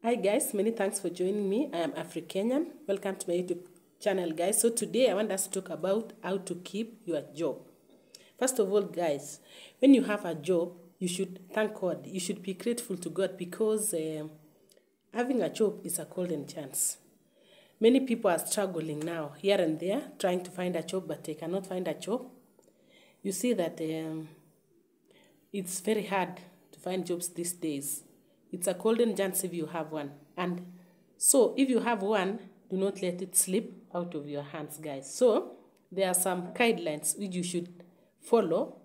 Hi guys, many thanks for joining me. I am Afrikenyan. Welcome to my YouTube channel, guys. So today I want us to talk about how to keep your job. First of all, guys, when you have a job, you should thank God. You should be grateful to God because having a job is a golden chance. Many people are struggling now, here and there, trying to find a job, but they cannot find a job. You see that it's very hard to find jobs these days. It's a golden chance if you have one. And so if you have one, do not let it slip out of your hands, guys. So there are some guidelines which you should follow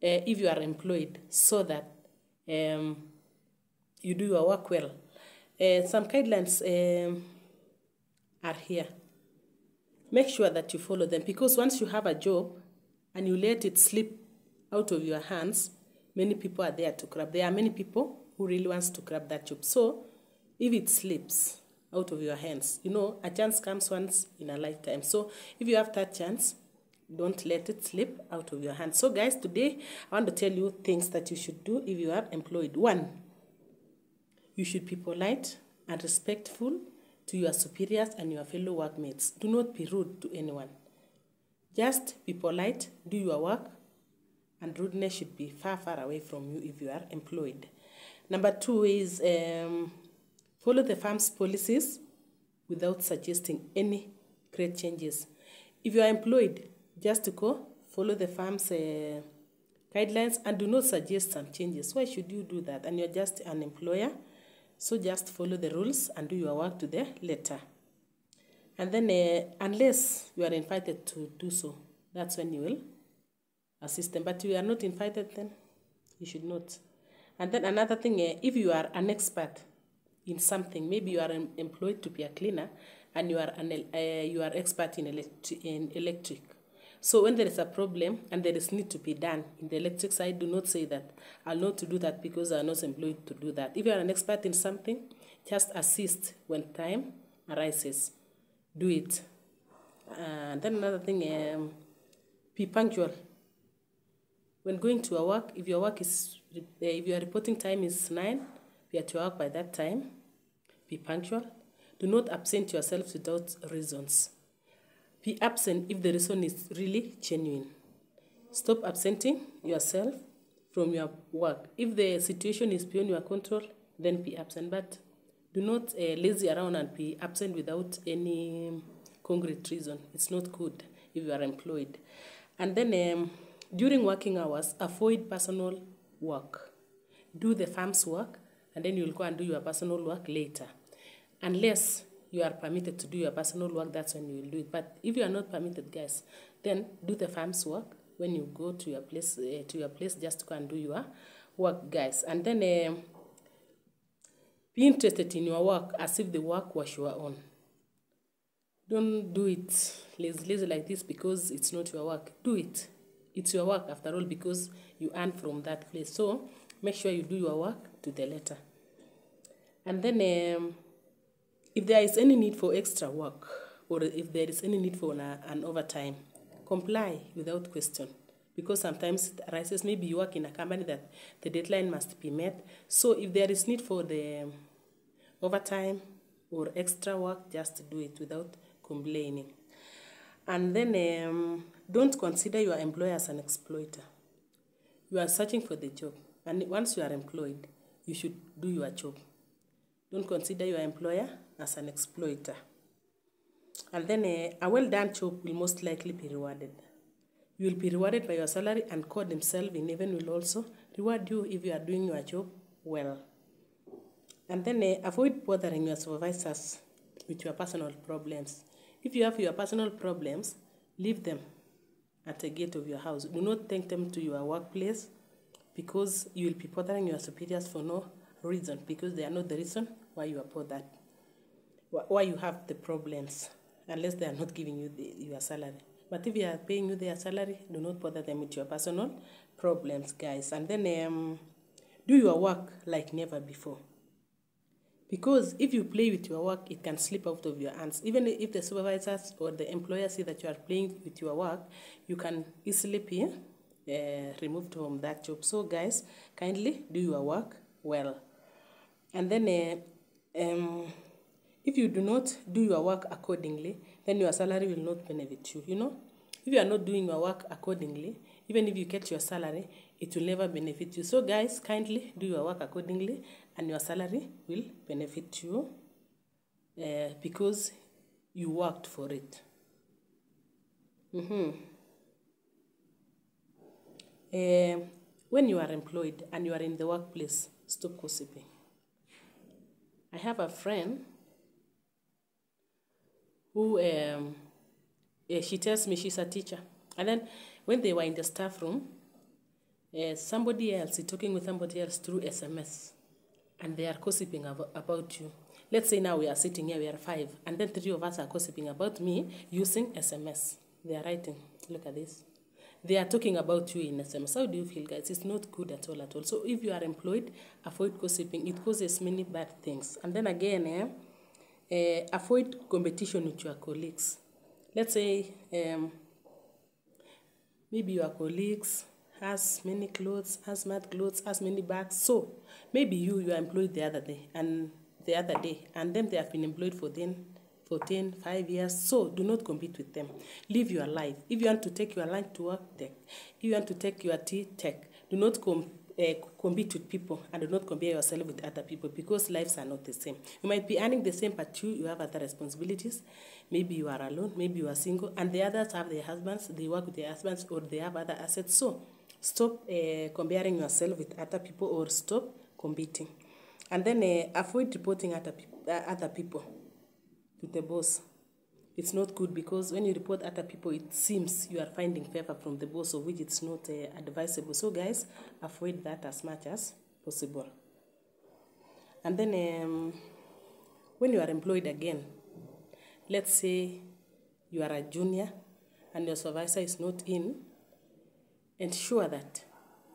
if you are employed so that you do your work well. Some guidelines are here. Make sure that you follow them because once you have a job and you let it slip out of your hands, many people are there to grab. There are many people who really wants to grab that job. So if it slips out of your hands, you know, a chance comes once in a lifetime. So if you have that chance, don't let it slip out of your hands. So guys, today I want to tell you things that you should do if you are employed. 1, you should be polite and respectful to your superiors and your fellow workmates. Do not be rude to anyone. Just be polite, do your work, and rudeness should be far, far away from you if you are employed. Number 2 is follow the firm's policies without suggesting any great changes. If you are employed, just go follow the firm's guidelines and do not suggest some changes. Why should you do that? And you're just an employer. So just follow the rules and do your work to the letter. And then unless you are invited to do so, that's when you will assist them. But if you are not invited, then you should not. And then another thing, if you are an expert in something, maybe you are employed to be a cleaner and you are expert in electric. So when there is a problem and there is need to be done in the electric side, do not say that I'll not to do that because I'm not employed to do that. If you are an expert in something, just assist when time arises. Do it. And then another thing, be punctual. When going to a work, if your reporting time is 9, be at your work by that time. Be punctual. Do not absent yourself without reasons. Be absent if the reason is really genuine. Stop absenting yourself from your work. If the situation is beyond your control, then be absent. But do not lazy around and be absent without any concrete reason. It's not good if you are employed. And then during working hours, avoid personal work. Do the firm's work, and then you'll go and do your personal work later. Unless you are permitted to do your personal work, that's when you will do it. But if you are not permitted, guys, then do the firm's work when you go to your place, just to go and do your work, guys. And then be interested in your work as if the work was your own. Don't do it lazy like this because it's not your work. Do it. It's your work after all because you earn from that place. So make sure you do your work to the letter. And then if there is any need for extra work or if there is any need for an overtime, comply without question. Because sometimes it arises, maybe you work in a company that the deadline must be met. So if there is need for the overtime or extra work, just do it without complaining. And then don't consider your employer as an exploiter. You are searching for the job. And once you are employed, you should do your job. Don't consider your employer as an exploiter. And then a well-done job will most likely be rewarded. You will be rewarded by your salary, and God himself in heaven will also reward you if you are doing your job well. And then avoid bothering your supervisors with your personal problems. If you have your personal problems, leave them at the gate of your house. Do not take them to your workplace because you will be bothering your superiors for no reason, because they are not the reason why you are bothered, why you have the problems, unless they are not giving you your salary. But if they are paying you their salary, do not bother them with your personal problems, guys. And then do your work like never before. Because if you play with your work, it can slip out of your hands. Even if the supervisors or the employer see that you are playing with your work, you can easily be removed from that job. So guys, kindly do your work well. And then if you do not do your work accordingly, then your salary will not benefit you, you know. If you are not doing your work accordingly, even if you get your salary, it will never benefit you. So guys, kindly do your work accordingly and your salary will benefit you because you worked for it. When you are employed and you are in the workplace, stop gossiping. I have a friend who she tells me she's a teacher, and then when they were in the staff room, somebody else is talking with somebody else through SMS, and they are gossiping about you. Let's say now we are sitting here, we are 5, and then 3 of us are gossiping about me using SMS. They are writing, look at this. They are talking about you in SMS. How do you feel, guys? It's not good at all, at all. So if you are employed, avoid gossiping. It causes many bad things. And then again, avoid competition with your colleagues. Let's say maybe your colleagues has many clothes, has smart clothes, has many bags. So maybe you are employed the other day, and then they have been employed for 5 years. So do not compete with them. Live your life. If you want to take your lunch to work, take. If you want to take your tea, take. Do not compete with people, and do not compare yourself with other people, because lives are not the same. You might be earning the same, but you have other responsibilities. Maybe you are alone, maybe you are single, and the others have their husbands, they work with their husbands, or they have other assets. So stop comparing yourself with other people, or stop competing. And then avoid reporting other people to the boss. It's not good, because when you report other people, it seems you are finding favor from the boss, of which it's not advisable. So guys, avoid that as much as possible. And then when you are employed again, let's say you are a junior and your supervisor is not in, ensure that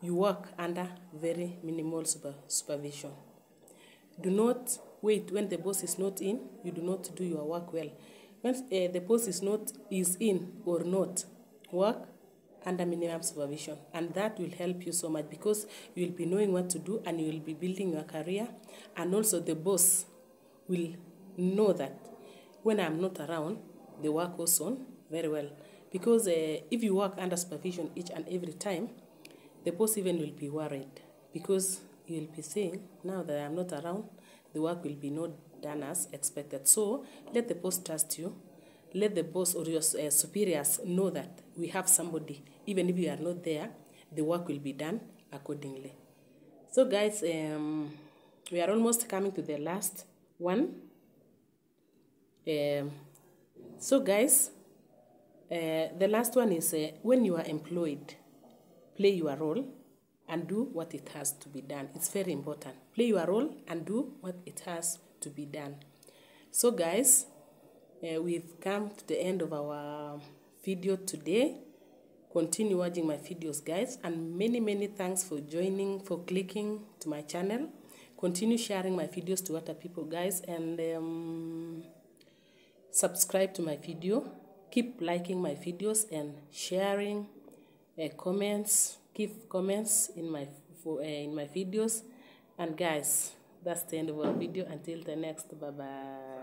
you work under very minimal supervision. Do not wait when the boss is not in. You do not do your work well. When the boss is in or not, work under minimum supervision, and that will help you so much, because you will be knowing what to do and you will be building your career. And also the boss will know that when I'm not around, the work goes on very well. Because if you work under supervision each and every time, the boss even will be worried, because you will be saying, now that I'm not around, the work will be not done as expected. So let the boss trust you. Let the boss or your superiors know that we have somebody. Even if you are not there, the work will be done accordingly. So guys, we are almost coming to the last one. So guys, the last one is when you are employed, play your role and do what it has to be done. It's very important. Play your role and do what it has to be done. So guys, we've come to the end of our video today. Continue watching my videos, guys, and many thanks for joining, for clicking to my channel. Continue sharing my videos to other people, guys, and subscribe to my video. Keep liking my videos and sharing comments. Give comments in my videos. And guys, that's the end of our video. Until the next, bye bye.